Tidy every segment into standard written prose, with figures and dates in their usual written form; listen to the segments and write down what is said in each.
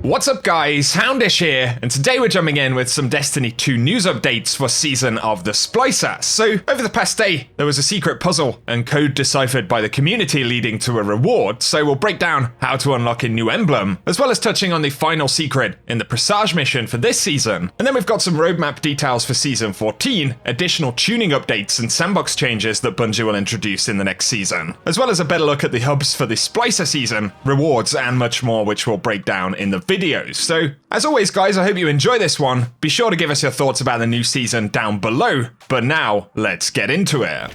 What's up guys, Houndish here, and today we're jumping in with some Destiny 2 news updates for Season of the Splicer. So, over the past day, there was a secret puzzle and code deciphered by the community leading to a reward, so we'll break down how to unlock a new emblem, as well as touching on the final secret in the Presage mission for this season. And then we've got some roadmap details for Season 14, additional tuning updates and Sandbox changes that Bungie will introduce in the next season, as well as a better look at the hubs for the Splicer season, rewards and much more, which we'll break down in the videos. So, as always guys, I hope you enjoy this one. Be sure to give us your thoughts about the new season down below, but now, let's get into it.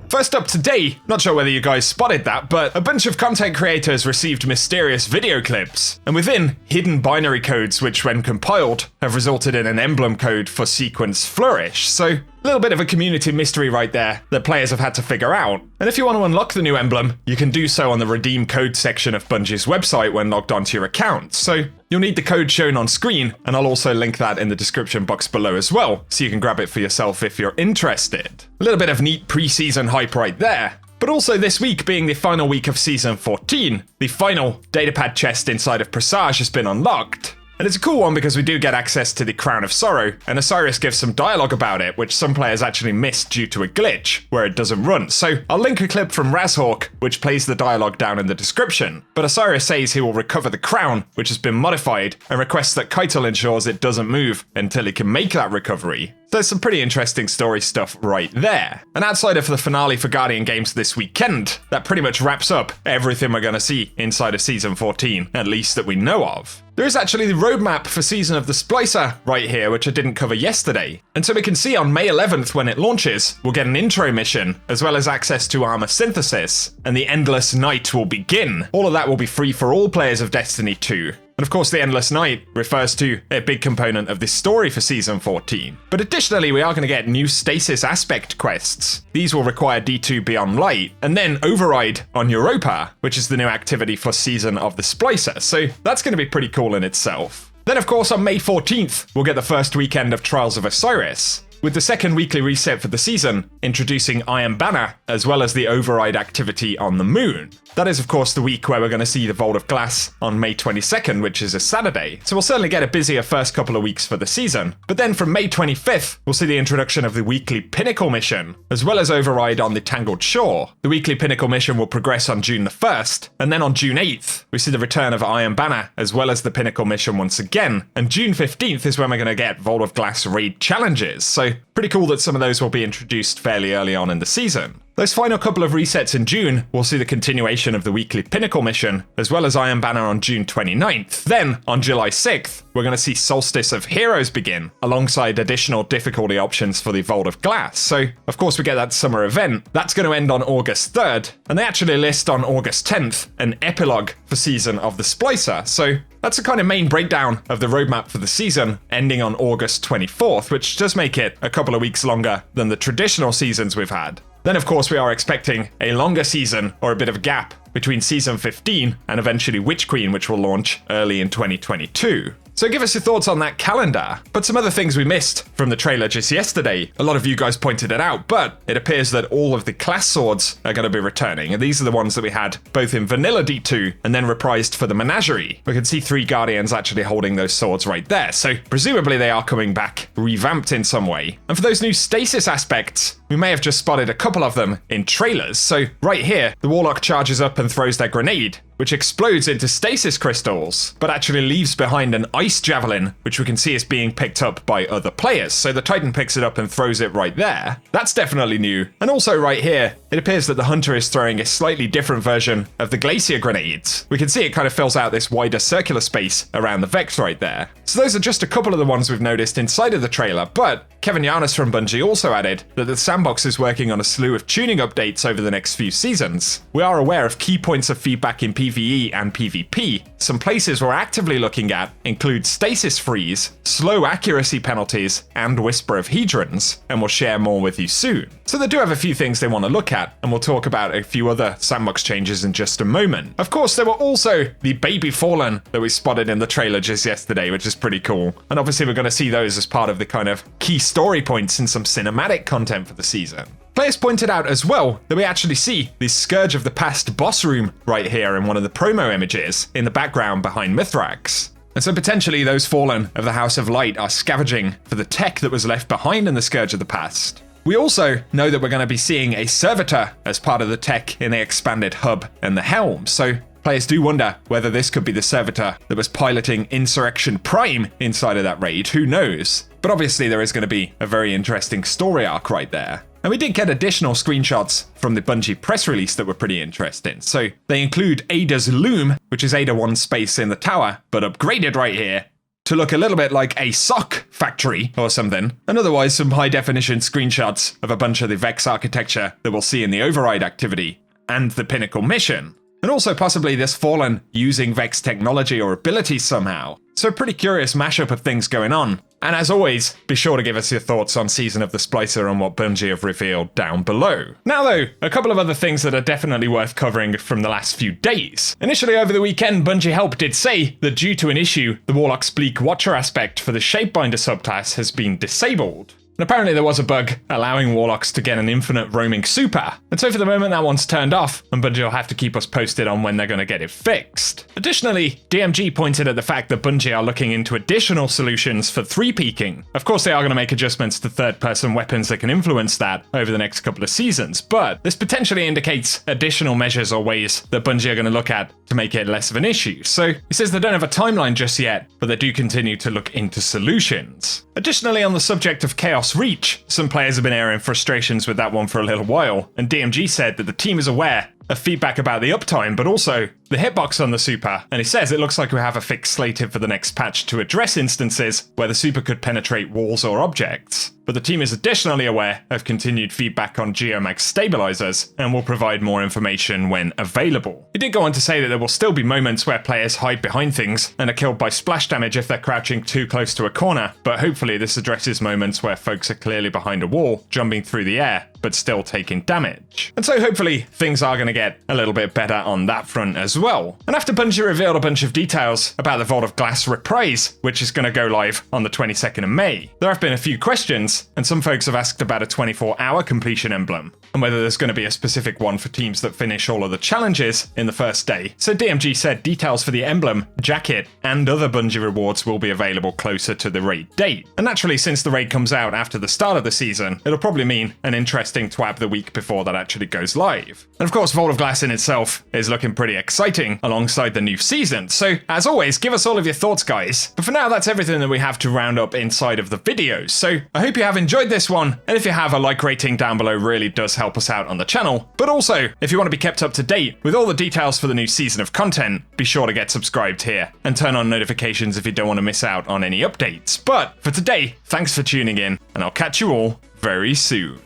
First up today, not sure whether you guys spotted that, but a bunch of content creators received mysterious video clips, and within, hidden binary codes which when compiled, have resulted in an emblem code for sequence Flourish. So, a little bit of a community mystery right there that players have had to figure out. And if you want to unlock the new emblem, you can do so on the redeem code section of Bungie's website when logged onto your account. So you'll need the code shown on screen, and I'll also link that in the description box below as well, so you can grab it for yourself if you're interested. A little bit of neat pre-season hype right there. But also this week being the final week of Season 14, the final datapad chest inside of Presage has been unlocked. And it's a cool one because we do get access to the Crown of Sorrow, and Osiris gives some dialogue about it, which some players actually missed due to a glitch, where it doesn't run. So I'll link a clip from Razhawk, which plays the dialogue down in the description. But Osiris says he will recover the crown, which has been modified, and requests that Keitel ensures it doesn't move until he can make that recovery. There's some pretty interesting story stuff right there. And outside of the finale for Guardian Games this weekend, that pretty much wraps up everything we're going to see inside of Season 14, at least that we know of. There is actually the roadmap for Season of the Splicer right here, which I didn't cover yesterday. And so we can see on May 11th when it launches, we'll get an intro mission, as well as access to armor synthesis, and the Endless Night will begin. All of that will be free for all players of Destiny 2. And of course, the Endless Night refers to a big component of this story for Season 14. But additionally, we are going to get new Stasis Aspect quests. These will require D2 Beyond Light, and then Override on Europa, which is the new activity for Season of the Splicer. So that's going to be pretty cool in itself. Then of course, on May 14th, we'll get the first weekend of Trials of Osiris, with the second weekly reset for the season, introducing Iron Banner, as well as the Override activity on the Moon. That is of course the week where we're going to see the Vault of Glass on May 22nd, which is a Saturday, so we'll certainly get a busier first couple of weeks for the season. But then from May 25th, we'll see the introduction of the weekly Pinnacle mission, as well as Override on the Tangled Shore. The weekly Pinnacle mission will progress on June the 1st, and then on June 8th, we see the return of Iron Banner, as well as the Pinnacle mission once again, and June 15th is when we're going to get Vault of Glass raid challenges, so pretty cool that some of those will be introduced fairly early on in the season. Those final couple of resets in June, we'll see the continuation of the weekly Pinnacle mission, as well as Iron Banner on June 29th. Then, on July 6th, we're going to see Solstice of Heroes begin, alongside additional difficulty options for the Vault of Glass. So, of course, we get that summer event. That's going to end on August 3rd, and they actually list on August 10th an epilogue for Season of the Splicer. So, that's the kind of main breakdown of the roadmap for the season, ending on August 24th, which does make it a couple of weeks longer than the traditional seasons we've had. Then of course we are expecting a longer season, or a bit of a gap, between Season 15 and eventually Witch Queen, which will launch early in 2022. So give us your thoughts on that calendar. But some other things we missed from the trailer just yesterday. A lot of you guys pointed it out, but it appears that all of the class swords are going to be returning. And these are the ones that we had both in Vanilla D2 and then reprised for the Menagerie. We can see 3 Guardians actually holding those swords right there. So presumably they are coming back revamped in some way. And for those new stasis aspects, we may have just spotted a couple of them in trailers. So right here, the Warlock charges up and throws their grenade, which explodes into stasis crystals, but actually leaves behind an ice javelin, which we can see is being picked up by other players. So the Titan picks it up and throws it right there. That's definitely new. And also right here, it appears that the Hunter is throwing a slightly different version of the Glacier grenades. We can see it kind of fills out this wider circular space around the Vex right there. So those are just a couple of the ones we've noticed inside of the trailer, but Kevin Yanis from Bungie also added that the Sandbox is working on a slew of tuning updates over the next few seasons. We are aware of key points of feedback in PvE and PvP. Some places we're actively looking at include stasis freeze, slow accuracy penalties, and Whisper of Hedrons, and we'll share more with you soon. So they do have a few things they want to look at, and we'll talk about a few other Sandbox changes in just a moment. Of course, there were also the Baby Fallen that we spotted in the trailer just yesterday, which is pretty cool. And obviously we're going to see those as part of the kind of key story points and some cinematic content for the season. Players pointed out as well that we actually see the Scourge of the Past boss room right here in one of the promo images in the background behind Mithrax. And so potentially those Fallen of the House of Light are scavenging for the tech that was left behind in the Scourge of the Past. We also know that we're going to be seeing a servitor as part of the tech in the expanded hub and the helm, so players do wonder whether this could be the servitor that was piloting Insurrection Prime inside of that raid, who knows? But obviously there is going to be a very interesting story arc right there. And we did get additional screenshots from the Bungie press release that were pretty interesting. So they include Ada's Loom, which is Ada 1's space in the tower, but upgraded right here to look a little bit like a sock factory or something, and otherwise some high definition screenshots of a bunch of the Vex architecture that we'll see in the Override activity and the Pinnacle mission. And also possibly this Fallen using Vex technology or abilities somehow. So a pretty curious mashup of things going on. And as always, be sure to give us your thoughts on Season of the Splicer and what Bungie have revealed down below. Now though, a couple of other things that are definitely worth covering from the last few days. Initially over the weekend, Bungie Help did say that due to an issue, the Warlock's Bleak Watcher aspect for the Shapebinder subclass has been disabled. And apparently there was a bug allowing Warlocks to get an infinite roaming super. And so for the moment that one's turned off, and Bungie will have to keep us posted on when they're going to get it fixed. Additionally, DMG pointed at the fact that Bungie are looking into additional solutions for 3-peaking. Of course they are going to make adjustments to third-person weapons that can influence that over the next couple of seasons, but this potentially indicates additional measures or ways that Bungie are going to look at to make it less of an issue. So it says they don't have a timeline just yet, but they do continue to look into solutions. Additionally, on the subject of Chaos Reach, some players have been airing frustrations with that one for a little while, and DMG said that the team is aware of feedback about the uptime, but also the hitbox on the super, and he says it looks like we have a fix slated for the next patch to address instances where the super could penetrate walls or objects. But the team is additionally aware of continued feedback on Geomag stabilizers and will provide more information when available. He did go on to say that there will still be moments where players hide behind things and are killed by splash damage if they're crouching too close to a corner, but hopefully this addresses moments where folks are clearly behind a wall, jumping through the air, but still taking damage. And so hopefully things are going to get a little bit better on that front as well. And after Bungie revealed a bunch of details about the Vault of Glass Reprise, which is going to go live on the 22nd of May, there have been a few questions, and some folks have asked about a 24-hour completion emblem, and whether there's going to be a specific one for teams that finish all of the challenges in the first day. So DMG said details for the emblem, jacket, and other Bungie rewards will be available closer to the raid date. And naturally, since the raid comes out after the start of the season, it'll probably mean an interesting TWAB the week before that actually goes live. And of course, Vault of Glass in itself is looking pretty exciting alongside the new season. So as always, give us all of your thoughts, guys. But for now, that's everything that we have to round up inside of the videos. So I hope you have enjoyed this one. And if you have, a like rating down below really does help us out on the channel. But also, if you want to be kept up to date with all the details for the new season of content, be sure to get subscribed here and turn on notifications if you don't want to miss out on any updates. But for today, thanks for tuning in, and I'll catch you all very soon.